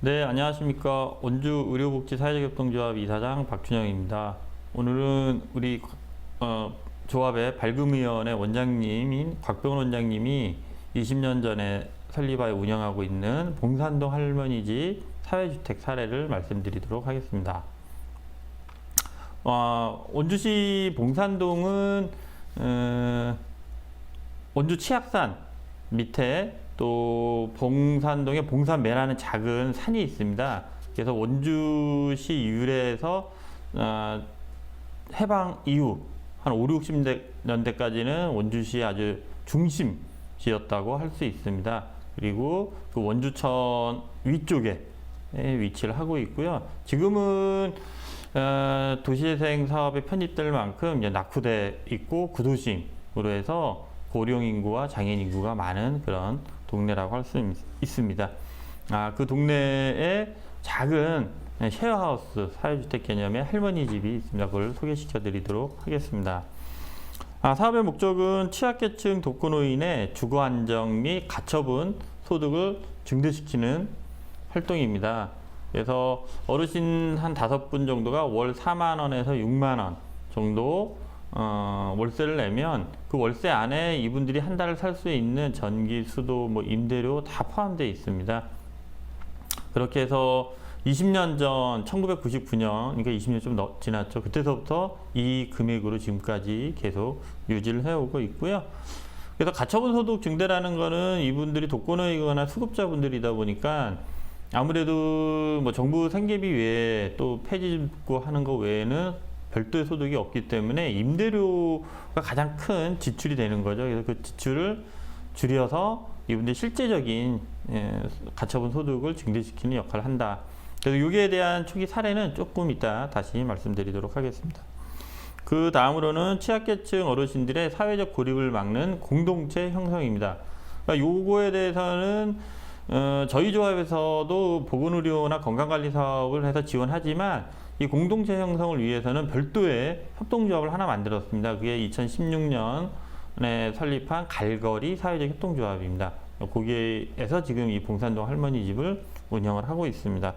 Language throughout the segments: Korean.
네, 안녕하십니까. 원주 의료복지사회적협동조합 이사장 박준영입니다. 오늘은 우리 조합의 발금위원회 원장님인 곽병원 원장님이 20년 전에 설립하여 운영하고 있는 봉산동 할머니집 사회주택 사례를 말씀드리도록 하겠습니다. 원주시 봉산동은 원주 치악산 밑에 또 봉산동에 봉산매라는 작은 산이 있습니다. 그래서 원주시 유래에서 해방 이후 한 5, 60년대까지는 원주시의 아주 중심지였다고 할 수 있습니다. 그리고 그 원주천 위쪽에 위치를 하고 있고요. 지금은 도시재생 사업에 편입될 만큼 이제 낙후돼 있고 구도심으로 해서 고령 인구와 장애인 인구가 많은 그런 동네라고 할 수 있습니다. 그 동네에 작은 쉐어하우스 사회주택 개념의 할머니 집이 있습니다. 그걸 소개시켜 드리도록 하겠습니다. 사업의 목적은 취약계층 독거노인의 주거 안정 및 가처분 소득을 증대시키는 활동입니다. 그래서 어르신 한 5분 정도가 월 4만 원에서 6만 원 정도 월세를 내면 그 월세 안에 이분들이 한 달을 살 수 있는 전기, 수도, 임대료 다 포함되어 있습니다. 그렇게 해서 20년 전 1999년, 그러니까 20년 좀 지났죠. 그때서부터 이 금액으로 지금까지 계속 유지를 해오고 있고요. 그래서 가처분 소득 증대라는 거는 이분들이 독거노인이거나 수급자분들이다 보니까 아무래도 정부 생계비 외에 또 폐지짓고 하는 거 외에는 별도의 소득이 없기 때문에 임대료가 가장 큰 지출이 되는 거죠. 그래서 그 지출을 줄여서 이분들이 실제적인 가처분 소득을 증대시키는 역할을 한다. 그래서 여기에 대한 초기 사례는 조금 이따 다시 말씀드리도록 하겠습니다. 그 다음으로는 취약계층 어르신들의 사회적 고립을 막는 공동체 형성입니다. 그러니까 요거에 대해서는 저희 조합에서도 보건의료나 건강관리 사업을 해서 지원하지만 이 공동체 형성을 위해서는 별도의 협동조합을 하나 만들었습니다. 그게 2016년에 설립한 갈거리 사회적 협동조합입니다. 거기에서 지금 이 봉산동 할머니 집을 운영을 하고 있습니다.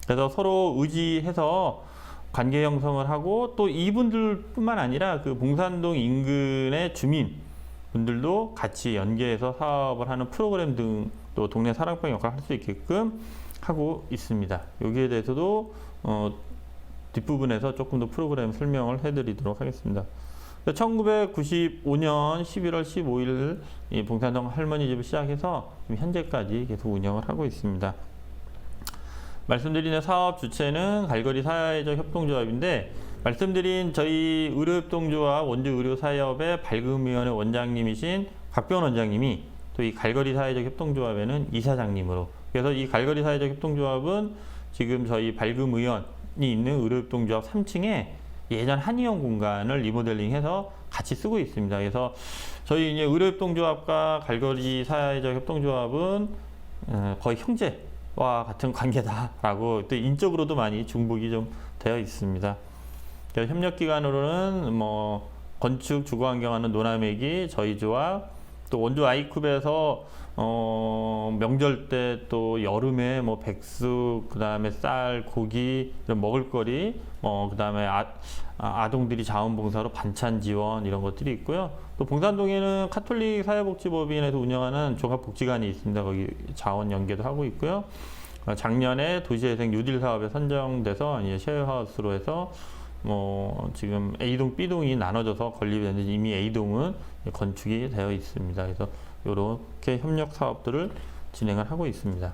그래서 서로 의지해서 관계 형성을 하고 또 이분들뿐만 아니라 그 봉산동 인근의 주민분들도 같이 연계해서 사업을 하는 프로그램 등 또 동네 사랑방 역할을 할 수 있게끔 하고 있습니다. 여기에 대해서도 뒷부분에서 조금 더 프로그램 설명을 해드리도록 하겠습니다. 1995년 11월 15일 이 봉산동 할머니 집을 시작해서 현재까지 계속 운영을 하고 있습니다. 말씀드리는 사업 주체는 갈거리 사회적 협동조합인데 말씀드린 저희 의료협동조합 원주의료사협의 발금위원회 원장님이신 곽병원 원장님이 또 이 갈거리 사회적 협동조합에는 이사장님으로, 그래서 이 갈거리 사회적 협동조합은 지금 저희 발금의원이 있는 의료협동조합 3층에 예전 한의원 공간을 리모델링해서 같이 쓰고 있습니다. 그래서 저희 이제 의료협동조합과 갈거리 사회적 협동조합은 거의 형제와 같은 관계다라고 또 인적으로도 많이 중복이 좀 되어 있습니다. 그래서 협력기관으로는 건축 주거환경하는 노나메기 저희 조합, 또 원주 아이쿱에서 명절 때 또 여름에 백숙, 그 다음에 쌀, 고기 이런 먹을거리, 그 다음에 아동들이 자원봉사로 반찬 지원 이런 것들이 있고요. 또 봉산동에는 카톨릭 사회복지법인에서 운영하는 종합복지관이 있습니다. 거기 자원 연계도 하고 있고요. 작년에 도시재생 뉴딜 사업에 선정돼서 이제 쉐어하우스로 해서 지금 A동, B동이 나눠져서 건립됐는데 이미 A동은 건축이 되어 있습니다. 그래서 이렇게 협력 사업들을 진행을 하고 있습니다.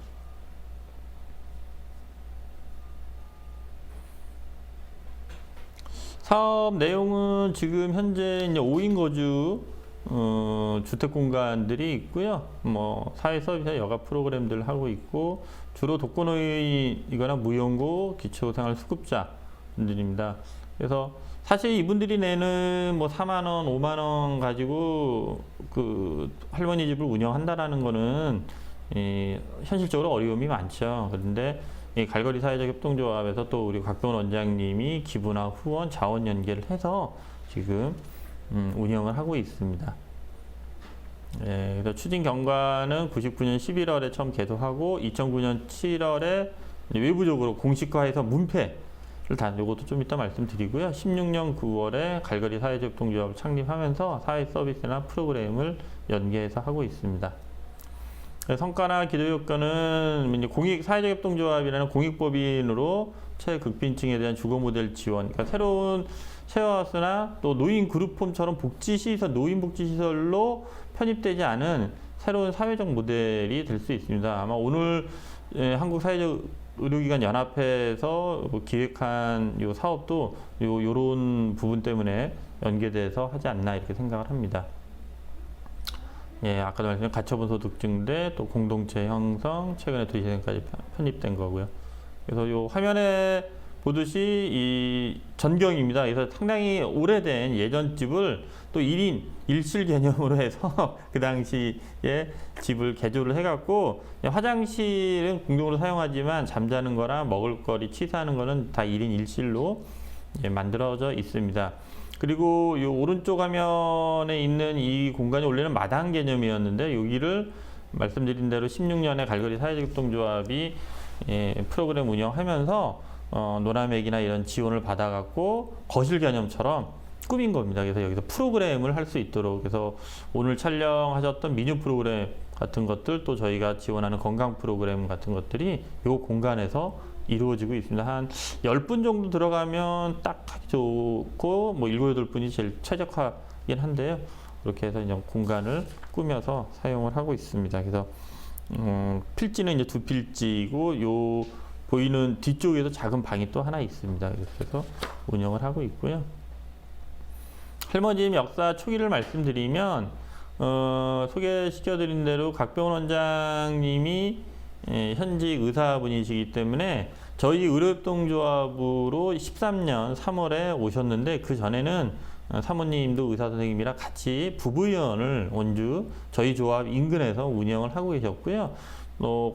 사업 내용은 지금 현재 이제 5인 거주 주택 공간들이 있고요. 사회 서비스 여가 프로그램들을 하고 있고 주로 독거노인이거나 무연고 기초생활 수급자분들입니다. 그래서 사실 이분들이 내는 4만 원, 5만 원 가지고 그 할머니 집을 운영한다라는 거는 현실적으로 어려움이 많죠. 그런데 이 갈거리 사회적 협동조합에서 또 우리 곽병원 원장님이 기부나 후원, 자원 연계를 해서 지금 운영을 하고 있습니다. 그래서 추진 경과는 99년 11월에 처음 개소하고 2009년 7월에 외부적으로 공식화해서 문패를 요것도 좀 이따 말씀드리고요. 16년 9월에 갈거리 사회협동조합을 창립하면서 사회 서비스나 프로그램을 연계해서 하고 있습니다. 성과나 기도 효과는 이제 사회적 협동조합이라는 공익법인으로 최극빈층에 대한 주거 모델 지원, 그러니까 새로운 쉐어하우스나 또 노인 그룹홈처럼 복지시설, 노인복지시설로 편입되지 않은 새로운 사회적 모델이 될 수 있습니다. 아마 오늘 한국사회적 의료기관 연합회에서 기획한 요 사업도 요런 부분 때문에 연계돼서 하지 않나 이렇게 생각을 합니다. 예, 아까도 말씀드린 가처분 소득 증대, 또 공동체 형성, 최근에 도시재생까지 편입된 거고요. 그래서 요 화면에 보듯이 이 전경입니다. 그래서 상당히 오래된 예전 집을 또 1인 1실 개념으로 해서 그 당시에 집을 개조를 해갖고 화장실은 공동으로 사용하지만 잠자는 거나 먹을거리 취사하는 거는 다 1인 1실로 만들어져 있습니다. 그리고 이 오른쪽 화면에 있는 이 공간이 원래는 마당 개념이었는데 여기를 말씀드린 대로 16년에 갈거리 사회적협동조합이 프로그램 운영하면서 노라맥이나 이런 지원을 받아갖고 거실 개념처럼 꾸민 겁니다. 그래서 여기서 프로그램을 할 수 있도록, 그래서 오늘 촬영하셨던 미뉴 프로그램 같은 것들, 또 저희가 지원하는 건강 프로그램 같은 것들이 이 공간에서 이루어지고 있습니다. 한 10분 정도 들어가면 딱 하기 좋고, 뭐 7, 8분이 제일 최적화긴 한데요. 그렇게 해서 이제 공간을 꾸며서 사용을 하고 있습니다. 그래서 필지는 이제 2필지이고, 요 보이는 뒤쪽에도 작은 방이 또 하나 있습니다. 그래서 운영을 하고 있고요. 할머니 역사 초기를 말씀드리면 소개시켜드린 대로 각병원 원장님이 현직 의사분이시기 때문에 저희 의료협동조합으로 13년 3월에 오셨는데, 그 전에는 사모님도 의사 선생님이랑 같이 부부의원을 원주 저희 조합 인근에서 운영을 하고 계셨고요.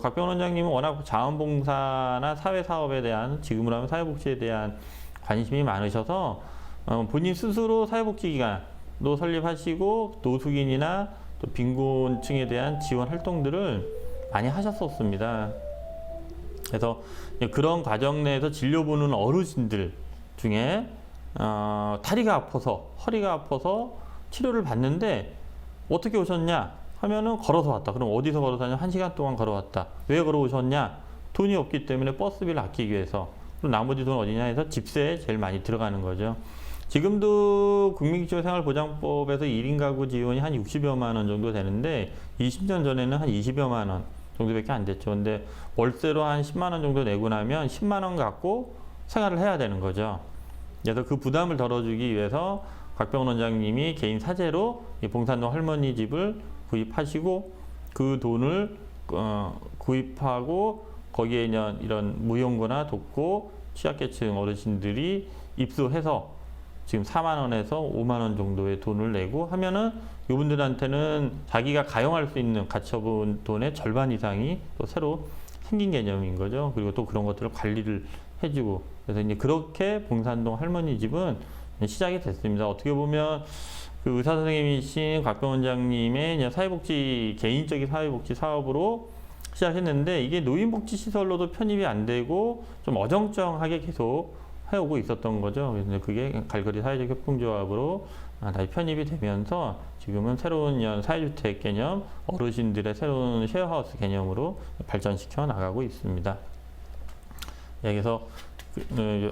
각병원 원장님은 워낙 자원봉사나 사회사업에 대한, 지금으로 하면 사회복지에 대한 관심이 많으셔서 본인 스스로 사회복지기관도 설립하시고 노숙인이나 또 빈곤층에 대한 지원 활동들을 많이 하셨었습니다. 그래서 그런 과정 내에서 진료보는 어르신들 중에 다리가 아파서, 허리가 아파서 치료를 받는데 어떻게 오셨냐 하면은 걸어서 왔다. 그럼 어디서 걸어서 왔냐? 1시간 동안 걸어왔다. 왜 걸어오셨냐? 돈이 없기 때문에 버스비를 아끼기 위해서. 그럼 나머지 돈 어디냐 해서 집세에 제일 많이 들어가는 거죠. 지금도 국민기초생활보장법에서 1인 가구 지원이 한 60여만 원 정도 되는데 20년 전에는 한 20여만 원 정도밖에 안 됐죠. 근데 월세로 한 10만 원 정도 내고 나면 10만 원 갖고 생활을 해야 되는 거죠. 그래서 그 부담을 덜어주기 위해서 각병원 원장님이 개인 사재로 이 봉산동 할머니 집을 구입하시고, 그 돈을 구입하고 거기에 이런 무용고나 돕고 취약계층 어르신들이 입소해서 지금 4만 원에서 5만 원 정도의 돈을 내고 하면은 이분들한테는 자기가 가용할 수 있는 가처분 돈의 절반 이상이 또 새로 생긴 개념인 거죠. 그리고 또 그런 것들을 관리를 해주고, 그래서 이제 그렇게 봉산동 할머니 집은 시작이 됐습니다. 어떻게 보면 그 의사 선생님이신 각병 원장님의 사회복지, 개인적인 사회복지 사업으로 시작했는데, 이게 노인복지시설로도 편입이 안 되고 좀 어정쩡하게 계속 해오고 있었던 거죠. 그래서 그게 갈거리 사회적 협동조합으로 다시 편입이 되면서 지금은 새로운 사회주택 개념, 어르신들의 새로운 쉐어하우스 개념으로 발전시켜 나가고 있습니다. 예, 그래서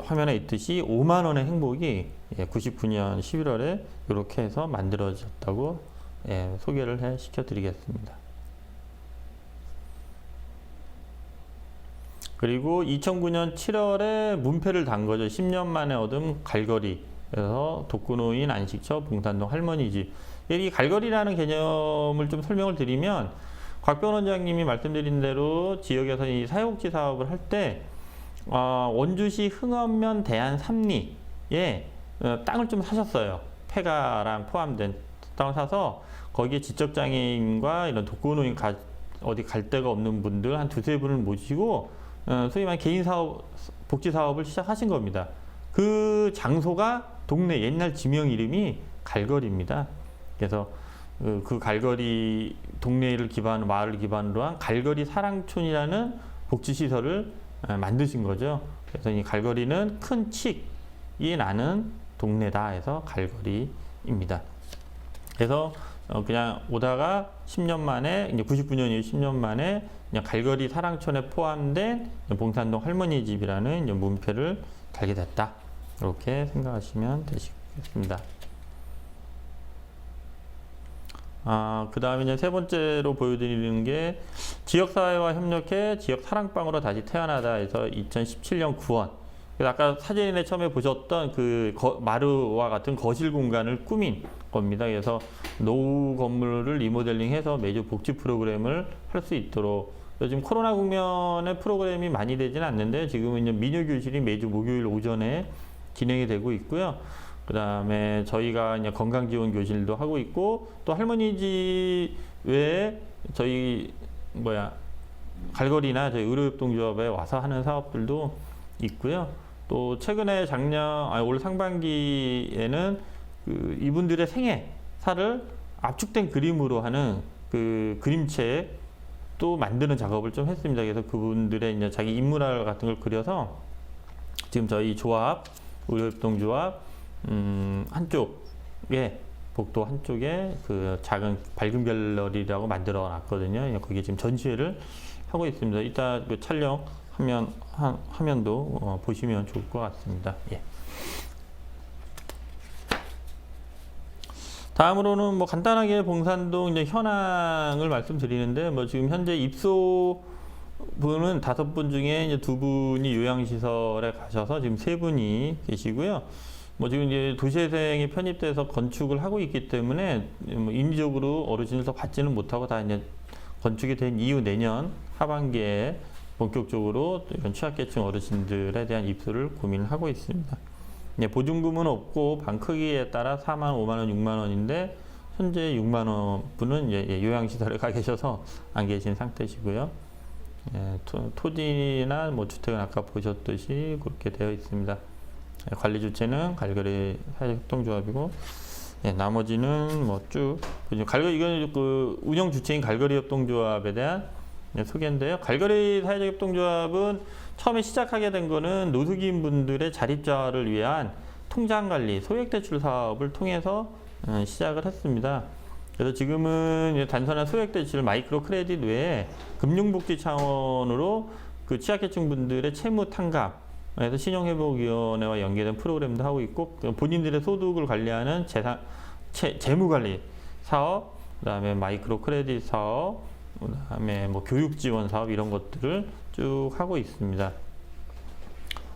화면에 있듯이 5만 원의 행복이 99년 11월에 이렇게 해서 만들어졌다고 소개를 시켜드리겠습니다. 그리고 2009년 7월에 문패를 단 거죠. 10년 만에 얻은 갈거리. 그래서 독거노인 안식처 봉산동 할머니 집. 이 갈거리라는 개념을 좀 설명을 드리면, 곽병원 원장님이 말씀드린 대로 지역에서 이 사회복지 사업을 할 때 원주시 흥원면 대안 삼리에 땅을 좀 사셨어요. 폐가랑 포함된 땅을 사서 거기에 지적장애인과 이런 독거노인 어디 갈 데가 없는 분들 한 2-3분을 모시고 소위 말해 개인 사업, 복지 사업을 시작하신 겁니다. 그 장소가 동네 옛날 지명 이름이 갈거리입니다. 그래서 그 갈거리 동네를 기반으로, 마을을 기반으로 한 갈거리 사랑촌이라는 복지시설을 만드신 거죠. 그래서 이 갈거리는 큰 칡이 나는 동네다 해서 갈거리입니다. 그래서 그냥 오다가 10년 만에, 이제 99년 이후 10년 만에 그냥 갈거리 사랑촌에 포함된 봉산동 할머니 집이라는 문패를 달게 됐다. 이렇게 생각하시면 되시겠습니다. 그 다음에 이제 세 번째로 보여드리는 게 지역사회와 협력해 지역 사랑방으로 다시 태어나다 해서 2017년 9원. 그래서 아까 사진에 처음에 보셨던 그 마루와 같은 거실 공간을 꾸민 겁니다. 그래서 노후 건물을 리모델링해서 매주 복지 프로그램을 할 수 있도록. 요즘 코로나 국면에 프로그램이 많이 되지는 않는데 지금은 이제 미녀 교실이 매주 목요일 오전에 진행이 되고 있고요. 그 다음에 저희가 이제 건강지원 교실도 하고 있고, 또 할머니 집 외에 저희 갈거리나 저희 의료협동조합에 와서 하는 사업들도 있고요. 또 최근에 올 상반기에는 그 이분들의 생애사를 압축된 그림으로 하는 그 그림책 또 만드는 작업을 좀 했습니다. 그래서 그분들의 이제 자기 인물화 같은 걸 그려서 지금 저희 조합, 의료협동조합 한쪽에, 복도 한쪽에 그 작은 밝은 갤러리라고 만들어 놨거든요. 거기에 지금 전시회를 하고 있습니다. 이따 그 화면도 보시면 좋을 것 같습니다. 예. 다음으로는 간단하게 봉산동 이제 현황을 말씀드리는데, 지금 현재 입소 분은 5분 중에 이제 2분이 요양시설에 가셔서 지금 3분이 계시고요. 지금 이제 도시재생이 편입돼서 건축을 하고 있기 때문에 인위적으로 어르신을 더 받지는 못하고 다 이제 건축이 된 이후 내년 하반기에 본격적으로 이런 취약계층 어르신들에 대한 입소를 고민을 하고 있습니다. 보증금은 없고 방 크기에 따라 4만, 5만 원, 6만 원인데 현재 6만 원 분은 요양시설에 가 계셔서 안 계신 상태시고요. 토지나 주택은 아까 보셨듯이 그렇게 되어 있습니다. 관리 주체는 갈거리 사회협동조합이고, 나머지는 쭉 갈거리, 이건 그 운영 주체인 갈거리 협동조합에 대한 소개인데요. 갈거리 사회적 협동조합은 처음에 시작하게 된 거는 노숙인 분들의 자립자를 위한 통장 관리, 소액 대출 사업을 통해서 시작을 했습니다. 그래서 지금은 단순한 소액 대출, 마이크로 크레딧 외에 금융복지 차원으로 그 취약계층 분들의 채무 탕감, 그래서 신용회복위원회와 연계된 프로그램도 하고 있고, 본인들의 소득을 관리하는 재무관리 사업, 그다음에 마이크로 크레딧 사업, 그다음에 교육 지원 사업, 이런 것들을 쭉 하고 있습니다.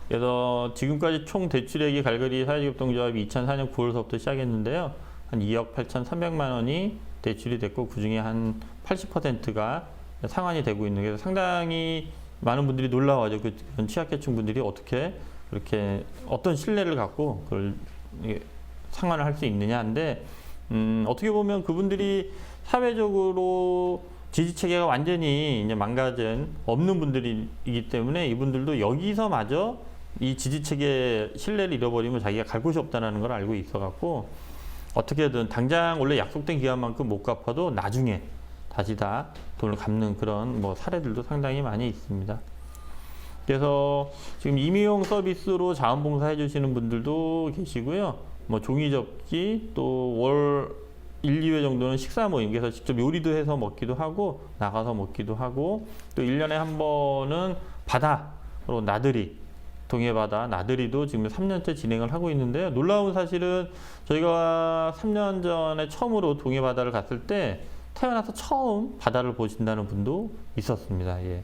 그래서 지금까지 총 대출액이 갈거리 사회적협동조합이 2004년 9월서부터 시작했는데요. 한 2억 8,300만 원이 대출이 됐고, 그 중에 한 80%가 상환이 되고 있는, 그래서 상당히 많은 분들이 놀라워하죠. 그런 취약계층 분들이 어떻게 그렇게 어떤 신뢰를 갖고 그걸 상환을 할 수 있느냐인데, 어떻게 보면 그분들이 사회적으로 지지체계가 완전히 이제 망가진 없는 분들이기 때문에 이분들도 여기서마저 이 지지체계 신뢰를 잃어버리면 자기가 갈 곳이 없다는 걸 알고 있어갖고, 어떻게든 당장 원래 약속된 기간만큼 못 갚아도 나중에 다시 다 돈을 갚는 그런 사례들도 상당히 많이 있습니다. 그래서 지금 임의용 서비스로 자원봉사 해주시는 분들도 계시고요. 종이접기, 또 월 1, 2회 정도는 식사 모임, 그래서 직접 요리도 해서 먹기도 하고 나가서 먹기도 하고, 또 1년에 한 번은 바다로 나들이, 동해바다 나들이도 지금 3년째 진행을 하고 있는데요. 놀라운 사실은 저희가 3년 전에 처음으로 동해바다를 갔을 때 태어나서 처음 바다를 보신다는 분도 있었습니다. 예.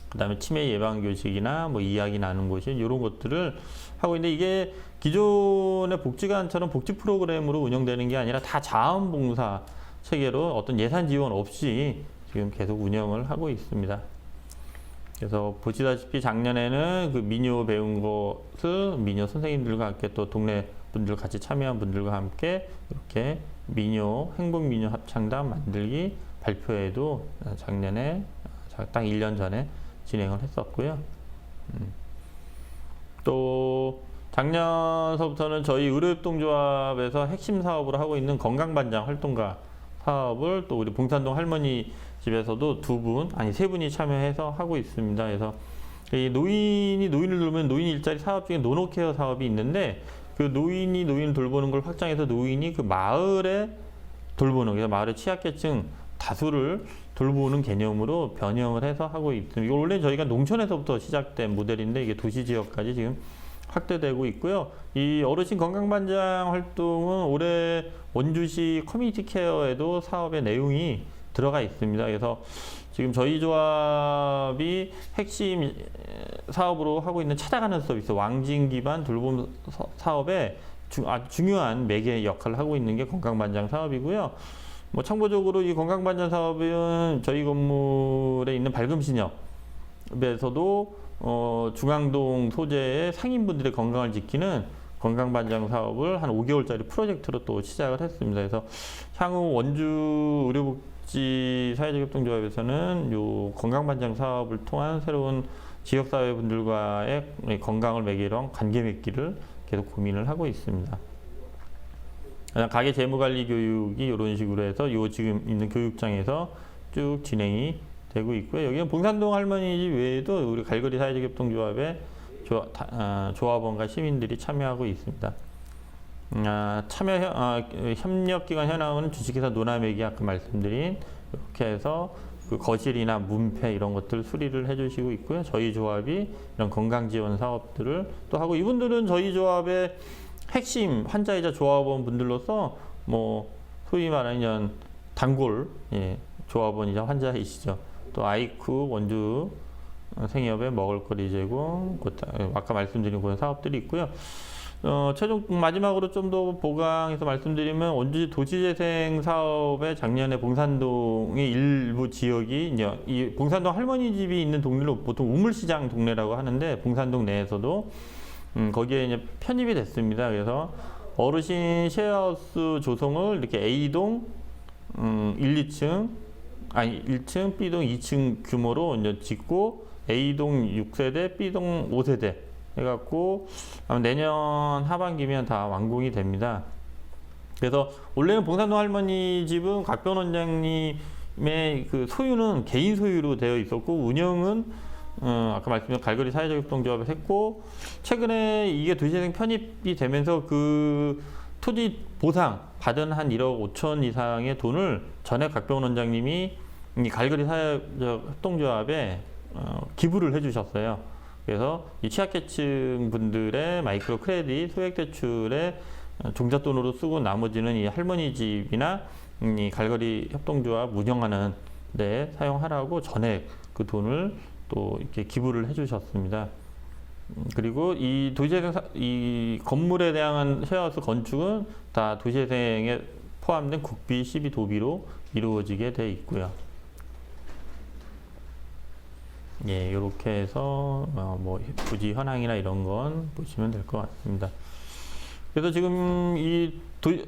그 다음에 치매 예방 교직이나 이야기 나눈 곳이 이런 것들을 하고 있는데, 이게 기존의 복지관처럼 복지 프로그램으로 운영되는 게 아니라 다 자원봉사 체계로 어떤 예산 지원 없이 지금 계속 운영을 하고 있습니다. 그래서 보시다시피 작년에는 그 민요 배운 것을 민요 선생님들과 함께, 또 동네 분들 같이 참여한 분들과 함께 이렇게 민요, 행복민요 합창단 만들기 발표회도 작년에 딱 1년 전에 진행을 했었고요. 또 작년서부터는 저희 의료협동조합에서 핵심 사업으로 하고 있는 건강반장 활동가 사업을 또 우리 봉산동 할머니 집에서도 3분이 참여해서 하고 있습니다. 그래서 이 노인을 돌보면 노인 일자리 사업 중에 노노케어 사업이 있는데 그 노인을 돌보는 걸 확장해서 노인이 그 마을에 돌보는, 그래서 마을의 취약계층 다수를 돌보는 개념으로 변형을 해서 하고 있습니다. 이거 원래 저희가 농촌에서부터 시작된 모델인데 이게 도시 지역까지 지금 확대되고 있고요. 이 어르신 건강반장 활동은 올해 원주시 커뮤니티 케어에도 사업의 내용이 들어가 있습니다. 그래서 지금 저희 조합이 핵심 사업으로 하고 있는 찾아가는 서비스, 왕진 기반 돌봄 사업에 아주 중요한 매개 역할을 하고 있는 게 건강반장 사업이고요. 뭐 참고적으로 이 건강반장 사업은 저희 건물에 있는 밝음시녀에서도 중앙동 소재의 상인분들의 건강을 지키는 건강반장 사업을 한 5개월짜리 프로젝트로 또 시작을 했습니다. 그래서 향후 원주 의료복지 사회적협동조합에서는 요 건강반장 사업을 통한 새로운 지역사회분들과의 건강을 매개로 한 관계 맺기를 계속 고민을 하고 있습니다. 가게 재무관리 교육이 이런 식으로 해서 요 지금 있는 교육장에서 쭉 진행이 되고 있고요. 여기는 봉산동 할머니 집 외에도 우리 갈거리 사회적협동조합의 조합원과 시민들이 참여하고 있습니다. 협력기관 현황은 주식회사 노나메기 아까 말씀드린 이렇게 해서 그 거실이나 문패 이런 것들 수리를 해주시고 있고요. 저희 조합이 이런 건강지원 사업들을 또 하고, 이분들은 저희 조합의 핵심 환자이자 조합원 분들로서 뭐 소위 말하는 단골 조합원이자 환자이시죠. 또 아이쿠 원주 생협의 먹을거리 제공, 아까 말씀드린 그런 사업들이 있고요. 최종 마지막으로 좀 더 보강해서 말씀드리면 원주시 도시재생 사업에 작년에 봉산동의 일부 지역이 이제 이 봉산동 할머니 집이 있는 동네로 보통 우물시장 동네라고 하는데 봉산동 내에서도 거기에 이제 편입이 됐습니다. 그래서 어르신 쉐어하우스 조성을 이렇게 A동 1층, B동 2층 규모로 이제 짓고 A동 6세대, B동 5세대 해갖고 내년 하반기면 다 완공이 됩니다. 그래서 원래는 봉산동 할머니 집은 곽변 원장님의 그 소유는 개인 소유로 되어 있었고 운영은 아까 말씀드린 갈거리 사회적협동조합에서 했고, 최근에 이게 도시재생 편입이 되면서 그 토지 보상 받은 한 1억 5천 이상의 돈을 전에 곽병원 원장님이 이 갈거리 사회적협동조합에 기부를 해주셨어요. 그래서 이 취약계층 분들의 마이크로 크레딧 소액 대출에 종잣돈으로 쓰고 나머지는 이 할머니 집이나 이 갈거리 협동조합 운영하는 데 사용하라고 전액 그 돈을 또 이렇게 기부를 해주셨습니다. 그리고 이 도시재생 이 건물에 대한 쉐어하우스 건축은 다 도시재생에 포함된 국비, 시비, 도비로 이루어지게 돼 있고요. 예, 이렇게 해서 뭐 부지 현황이나 이런 건 보시면 될 것 같습니다. 그래서 지금 이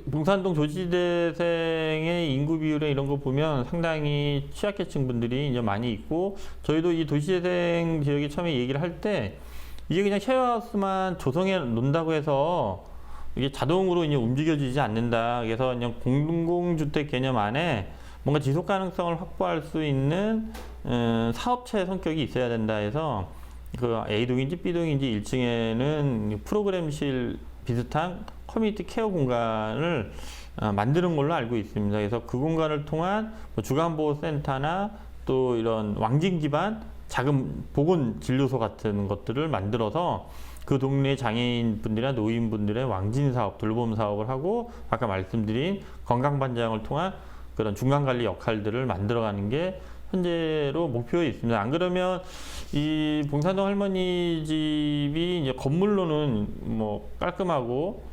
봉산동 도시재생의 인구 비율에 이런 거 보면 상당히 취약계층 분들이 이제 많이 있고, 저희도 이 도시재생 지역에 처음에 얘기를 할 때 이게 그냥 쉐어하우스만 조성해 놓는다고 해서 이게 자동으로 이제 움직여지지 않는다. 그래서 그냥 공공주택 개념 안에 뭔가 지속 가능성을 확보할 수 있는 사업체 성격이 있어야 된다 해서 그 A동인지 B동인지 1층에는 프로그램실 비슷한 커뮤니티 케어 공간을 만드는 걸로 알고 있습니다. 그래서 그 공간을 통한 뭐 주간보호센터나 또 이런 왕진 기반 작은 보건진료소 같은 것들을 만들어서 그 동네 장애인분들이나 노인분들의 왕진 사업, 돌봄 사업을 하고 아까 말씀드린 건강반장을 통한 그런 중간관리 역할들을 만들어가는 게 현재로 목표에 있습니다. 안 그러면 이 봉산동 할머니 집이 이제 건물로는 뭐 깔끔하고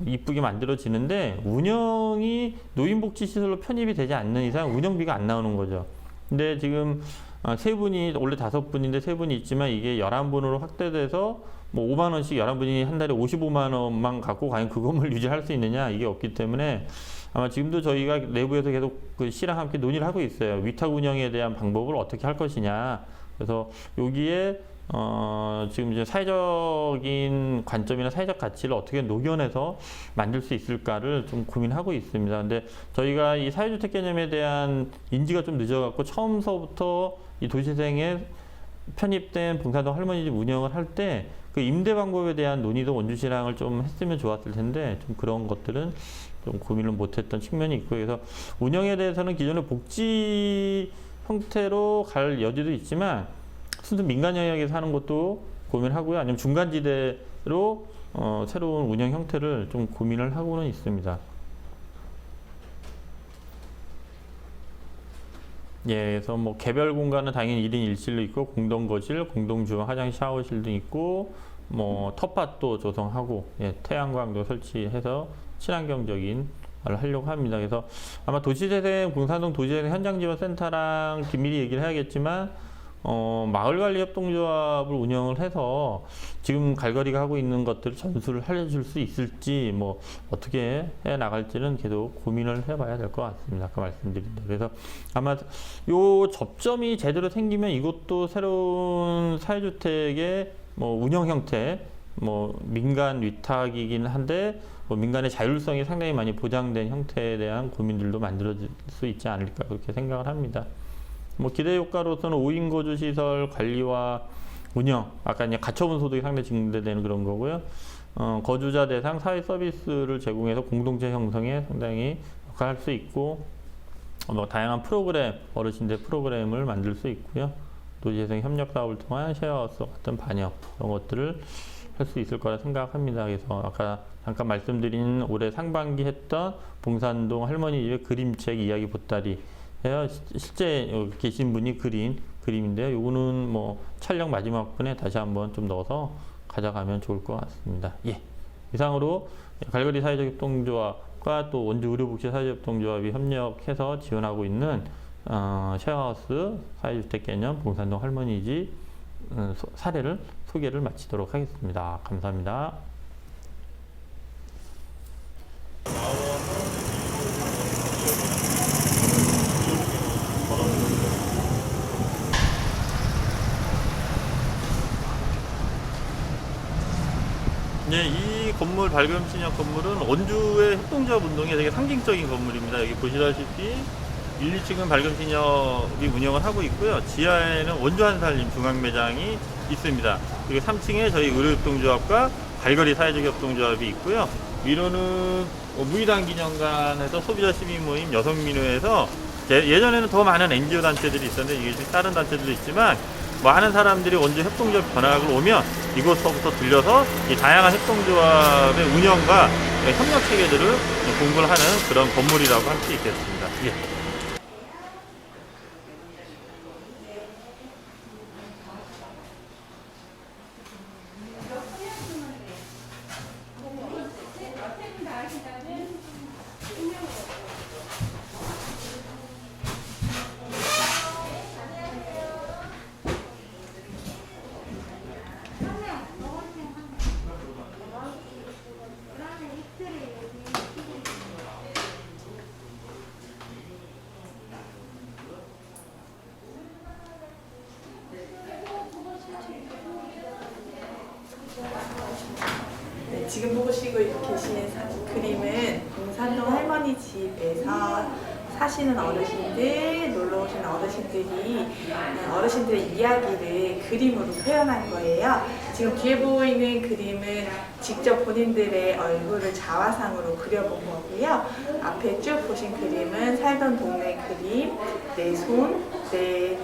이쁘게 만들어지는데 운영이 노인복지시설로 편입이 되지 않는 이상 운영비가 안 나오는 거죠. 근데 지금 세 분이, 원래 5분인데 세 분이 있지만 이게 11분으로 확대돼서 뭐 5만 원씩 11분이 한 달에 55만 원만 갖고 과연 그 건물 유지할 수 있느냐, 이게 없기 때문에 아마 지금도 저희가 내부에서 계속 그 시랑 함께 논의를 하고 있어요. 위탁 운영에 대한 방법을 어떻게 할 것이냐. 그래서 여기에 지금 이제 사회적인 관점이나 사회적 가치를 어떻게 녹여내서 만들 수 있을까를 좀 고민하고 있습니다. 근데 저희가 이 사회주택 개념에 대한 인지가 좀 늦어갖고 처음서부터 이 도시재생에 편입된 봉사동 할머니 집 운영을 할 때 그 임대 방법에 대한 논의도 원주시랑을 좀 했으면 좋았을 텐데 좀 그런 것들은 좀 고민을 못했던 측면이 있고, 그래서 운영에 대해서는 기존의 복지 형태로 갈 여지도 있지만 순수 민간 영역에서 하는 것도 고민하고요. 아니면 중간지대로 새로운 운영 형태를 좀 고민을 하고는 있습니다. 예, 그래서 뭐 개별 공간은 당연히 1인 1실로 있고, 공동거실, 공동주방, 화장실, 샤워실 등 있고, 뭐 텃밭도 조성하고, 예, 태양광도 설치해서 친환경적인 걸 하려고 합니다. 그래서 아마 도시재생, 봉산동 도시재생 현장지원센터랑 긴밀히 얘기를 해야겠지만, 마을관리협동조합을 운영을 해서 지금 갈거리가 하고 있는 것들을 전수를 알려줄 수 있을지, 뭐 어떻게 해 나갈지는 계속 고민을 해봐야 될 것 같습니다. 아까 말씀드린 대로. 그래서 아마 요 접점이 제대로 생기면 이것도 새로운 사회주택의 뭐 운영 형태, 뭐 민간 위탁이긴 한데 뭐 민간의 자율성이 상당히 많이 보장된 형태에 대한 고민들도 만들어질 수 있지 않을까, 그렇게 생각을 합니다. 뭐 기대 효과로서는 5인 거주 시설 관리와 운영, 아까 이제 가처분 소득이 상당히 증대되는 그런 거고요. 거주자 대상 사회 서비스를 제공해서 공동체 형성에 상당히 역할할 수 있고, 뭐 다양한 프로그램, 어르신들 프로그램을 만들 수 있고요. 도시재생 협력 사업을 통한 쉐어하우스 같은 반영, 이런 것들을 할 수 있을 거라 생각합니다. 그래서 아까 잠깐 말씀드린 올해 상반기 했던 봉산동 할머니 집의 그림책 이야기 보따리, 실제 여기 계신 분이 그린 그림인데요. 요거는 뭐 촬영 마지막 분에 다시 한번 좀 넣어서 가져가면 좋을 것 같습니다. 예. 이상으로 갈거리 사회적 협동조합과 또 원주 의료복지 사회적 협동조합이 협력해서 지원하고 있는 쉐어하우스 사회주택 개념 봉산동 할머니 집 사례를 소개를 마치도록 하겠습니다. 감사합니다. 네, 이 건물 발금신협 건물은 원주의 협동조합 운동에 되게 상징적인 건물입니다. 여기 보시다시피 1, 2층은 발금신협이 운영을 하고 있고요. 지하에는 원주 한살림 중앙매장이 있습니다. 그리고 3층에 저희 의료협동조합과 갈거리 사회적 협동조합이 있고요. 위로는 무의당 기념관에서 소비자 시민 모임 여성민우에서 예전에는 더 많은 NGO 단체들이 있었는데 이게 지금 다른 단체들도 있지만 많은 사람들이 원주 협동조합 견학을 오면 이곳서부터 들려서 이 다양한 협동조합의 운영과 협력 체계들을 공부를 하는 그런 건물이라고 할 수 있겠습니다. 예. 네, 지금 보시고 계시는 그림은 봉산동 할머니 집에서 사시는 어르신들, 놀러 오신 어르신들이 어르신들의 이야기를 그림으로 표현한 거예요. 지금 뒤에 보이는 그림은 직접 본인들의 얼굴을 자화상으로 그려본 거고요. 앞에 쭉 보신 그림은 살던 동네 그림, 내 손, 내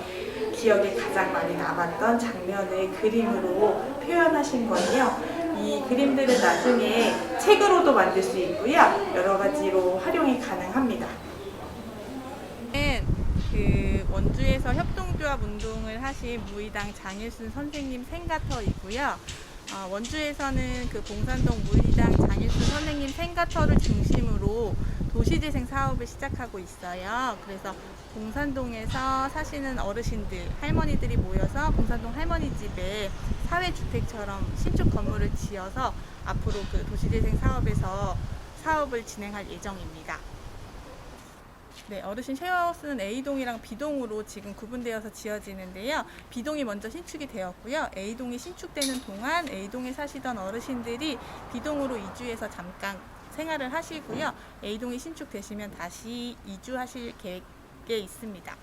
기억에 가장 많이 남았던 장면을 그림으로 표현하신 거예요. 이 그림들은 나중에 책으로도 만들 수 있고요. 여러 가지로 활용이 가능합니다. 그 원주에서 협동조합 운동을 하신 무의당 장일순 선생님 생가터이고요. 원주에서는 그 봉산동 무의당 장일순 선생님 생가터를 중심으로 도시재생 사업을 시작하고 있어요. 그래서 봉산동에서 사시는 어르신들, 할머니들이 모여서 봉산동 할머니 집에 사회주택처럼 신축 건물을 지어서 앞으로 그 도시재생 사업에서 사업을 진행할 예정입니다. 네, 어르신 쉐어하우스는 A동이랑 B동으로 지금 구분되어서 지어지는데요. B동이 먼저 신축이 되었고요. A동이 신축되는 동안 A동에 사시던 어르신들이 B동으로 이주해서 잠깐 생활을 하시고요. A동이 신축되시면 다시 이주하실 계획에 있습니다.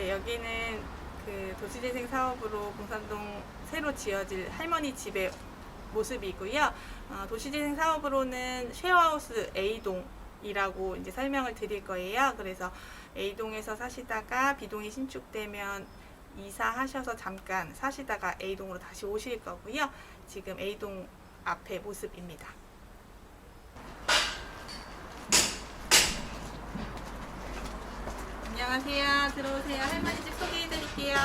네, 여기는 그 도시재생 사업으로 봉산동 새로 지어질 할머니 집의 모습이고요. 도시재생 사업으로는 쉐어하우스 A동이라고 이제 설명을 드릴 거예요. 그래서 A동에서 사시다가 B동이 신축되면 이사하셔서 잠깐 사시다가 A동으로 다시 오실 거고요. 지금 A동 앞의 모습입니다. 안녕하세요. 들어오세요. 할머니 집 소개해 드릴게요.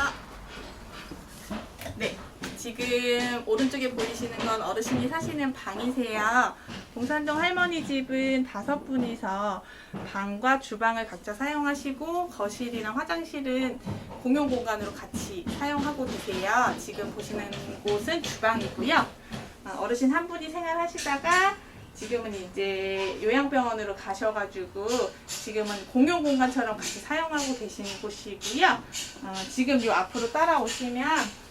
네. 지금 오른쪽에 보이시는 건 어르신이 사시는 방이세요. 봉산동 할머니 집은 5분이서 방과 주방을 각자 사용하시고 거실이랑 화장실은 공용 공간으로 같이 사용하고 계세요. 지금 보시는 곳은 주방이고요. 어르신 한 분이 생활하시다가 지금은 이제 요양병원으로 가셔가지고 지금은 공용 공간처럼 같이 사용하고 계시는 곳이고요. 지금 요 앞으로 따라오시면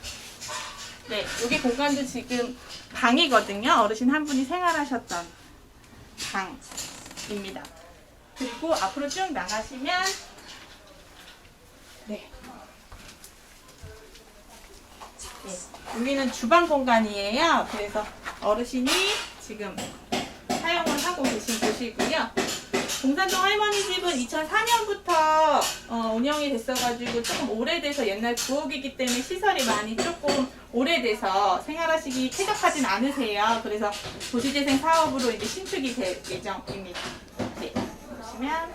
네, 여기 공간도 지금 방이거든요. 어르신 한 분이 생활하셨던 방입니다. 그리고 앞으로 쭉 나가시면 네, 여기는 주방 공간이에요. 그래서 어르신이 지금 사용을 하고 계신 곳이고요. 봉산동 할머니 집은 2004년부터 운영이 됐어가지고 조금 오래돼서 옛날 부엌이기 때문에 시설이 많이 조금 오래돼서 생활하시기 쾌적하진 않으세요. 그래서 도시재생 사업으로 이제 신축이 될 예정입니다. 네, 보시면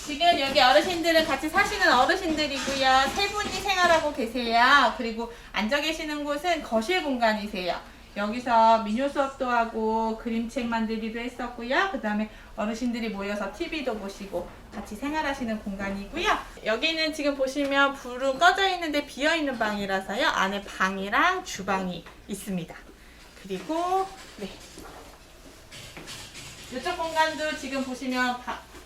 지금 여기 어르신들은 같이 사시는 어르신들이고요. 3분이 생활하고 계세요. 그리고 앉아 계시는 곳은 거실 공간이세요. 여기서 민요 수업도 하고 그림책 만들기도 했었고요. 그 다음에 어르신들이 모여서 TV도 보시고 같이 생활하시는 공간이고요. 여기는 지금 보시면 불은 꺼져 있는데 비어 있는 방이라서요. 안에 방이랑 주방이 있습니다. 그리고 네, 이쪽 공간도 지금 보시면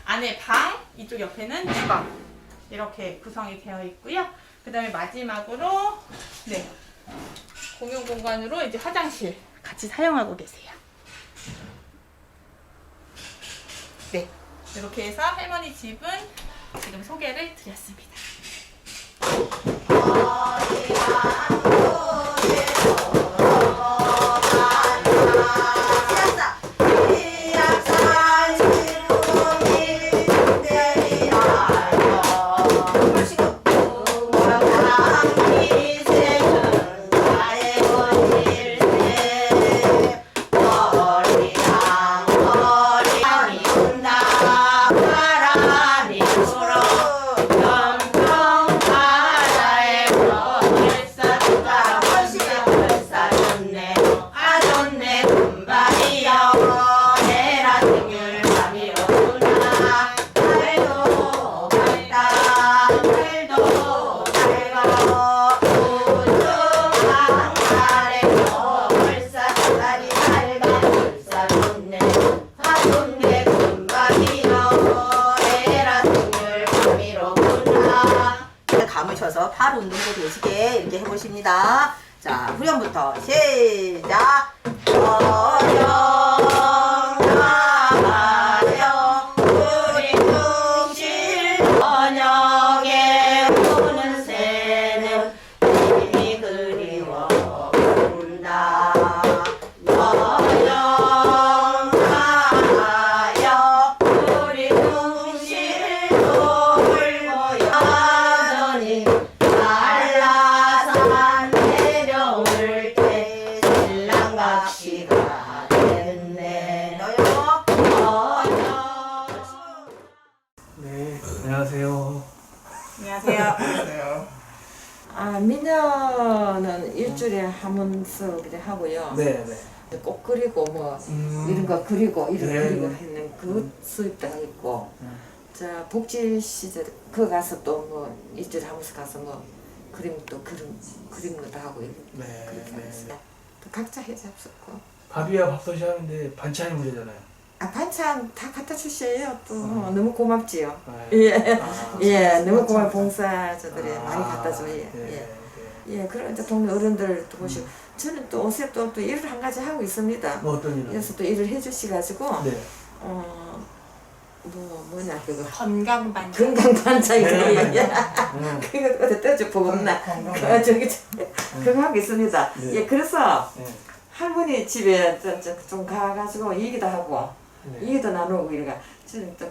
안에 방, 이쪽 옆에는 주방 이렇게 구성이 되어 있고요. 그 다음에 마지막으로 네, 공용 공간으로 이제 화장실 같이 사용하고 계세요. 네, 이렇게 해서 할머니 집은 지금 소개를 드렸습니다. 감으셔서 팔 운동도 되시게 이렇게 해보십니다. 자, 후렴부터 시작. 나가요 우리 중실 저녁에 우는 새는 이미 그리워 본다. 나가요 우리 중실 돌고요 한라산 내려올 때 신랑같이가 됐네. 네, 안녕하세요. 안녕하세요. 민요는 일주일에 한 번 수업을 하고요. 네, 네. 꼭 그리고 뭐 이런 거 그리고 이런 거 네. 그리고 했는 그 수업도 있고, 자 복지 시절 그 가서 또 뭐 일주일에 한 번씩 가서 뭐 그림도 그림도 하고 이렇게 네, 그렇게 네. 했어요. 또 각자 해 잡수고. 밥이야 밥솥이 하는데 반찬이 문제잖아요. 반찬 다 갖다 주셔요. 또 너무 고맙지요. 네. 예, 너무 고마워 봉사자들이 많이 갖다 줘요. 네, 예. 네. 예, 그런 이제 동네 어른들도 보시고 저는 또 옷에 또 일을 한 가지 하고 있습니다. 뭐 어떤 일을? 그래서 또 일을 해주시가지고 네. 뭐냐 그거 건강 반찬. 건강 반찬 네. 그거 어디 떠줘 보겠나? 저기 그거 하고 있습니다. 네. 예, 그래서 네. 할머니 집에 좀 가가지고 얘기도 하고 네. 얘기도 나누고 이래가 저는 또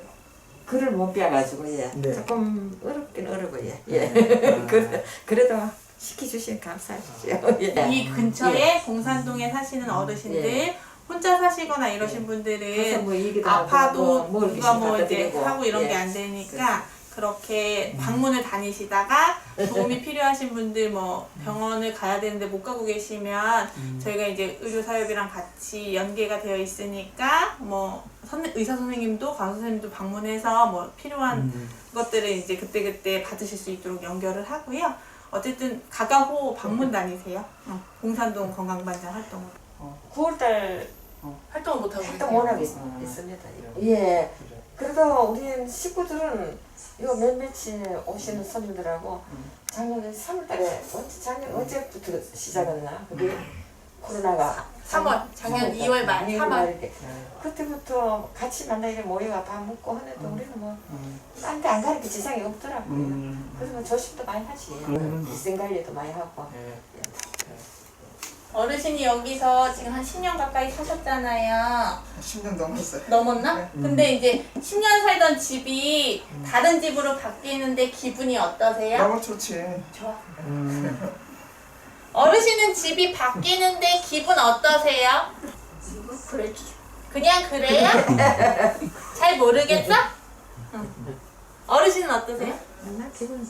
글을 못 배워가지고 예 네. 조금 어렵긴 어려워 예. 네. 그래도 시켜주시면 감사하시죠. 예. 이 근처에 봉산동에 사시는 어르신들 예. 혼자 사시거나 이러신 그래서 분들은 뭐 얘기도 아파도 하고 뭐 누가 뭐 이제 드리고. 하고 이런 예. 게 안 되니까 그렇게 방문을 다니시다가 도움이 필요하신 분들 뭐 병원을 가야 되는데 못 가고 계시면 저희가 이제 의료사협이랑 같이 연계가 되어 있으니까 뭐 의사 선생님도 간호 선생님도 방문해서 뭐 필요한 것들을 이제 그때그때 받으실 수 있도록 연결을 하고요. 어쨌든 가가호 방문 다니세요. 봉산동 건강반찬 활동으로. 9월달 활동을 못 하고 활동 워낙 있습니다. 예. 그래도 우리 식구들은 요 몇몇이 오시는 손님들하고 작년에 3월달에 언제부터 시작했나? 그게 코로나가 3월 작년 2월 말 3월 이렇게. 그때부터 같이 만나 이렇게 모여가 밥 먹고 하는데 우리는 뭐 딴 데 안 가는 게 지장이 없더라고요. 그래서 뭐 조심도 많이 하지. 위생 관리도 많이 하고. 어르신이 여기서 지금 한 10년 가까이 사셨잖아요. 10년 넘었어요. 넘었나? 근데 이제 10년 살던 집이 다른 집으로 바뀌는데 기분이 어떠세요? 너무 좋지. 좋아. 어르신은 집이 바뀌는데 기분 어떠세요? 그렇지. 그냥 그래요? 잘 모르겠어? 응. 어르신은 어떠세요? 나 기분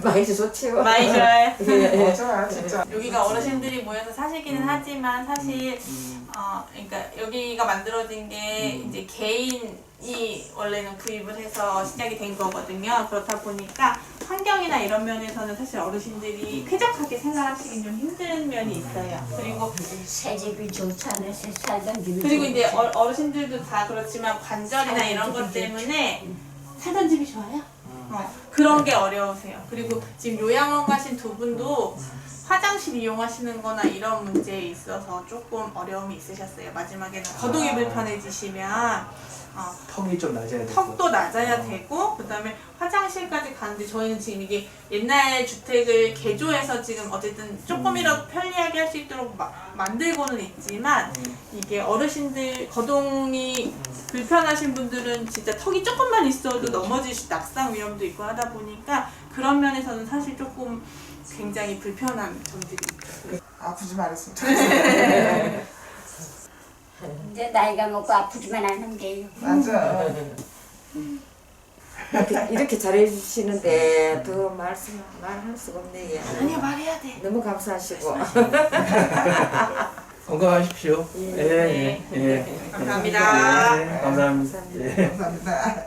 많이 좋지요. 많이 좋아요. 예. 좋아, 진짜. 여기가 어르신들이 모여서 사시기는 하지만 사실 그러니까 여기가 만들어진 게 이제 개인이 원래는 구입을 해서 시작이 된 거거든요. 그렇다 보니까 환경이나 이런 면에서는 사실 어르신들이 쾌적하게 생활하시기 좀 힘든 면이 있어요. 그리고 새 집이 좋잖아. 새 살던 집이. 그리고 이제 어르신들도 다 그렇지만 관절이나 이런 것 때문에 살던 집이 좋아요? 그런 게 어려우세요. 그리고 지금 요양원 가신 두 분도 화장실 이용하시는 거나 이런 문제에 있어서 조금 어려움이 있으셨어요. 마지막에는 거동이 불편해지시면 턱이 좀 낮아야 되고. 턱도 낮아야 되고 그다음에 화장실까지 가는데 저희는 지금 이게 옛날 주택을 개조해서 지금 어쨌든 조금이라도 편리하게 할 수 있도록 만들고는 있지만 이게 어르신들 거동이 불편하신 분들은 진짜 턱이 조금만 있어도 낙상 위험도 있고 하다 보니까 그런 면에서는 사실 조금 굉장히 불편한 점들이 있죠. 아프지 말았으면 좋겠어. 이제 나이가 먹고 아프지만 않은데요. 맞아. 이렇게 잘해주시는데 더 말할 수가 없네. 예. 아니야 말해야 돼. 너무 감사하시고. 건강하십시오. 네. 감사합니다. 감사합니다. 예. 감사합니다.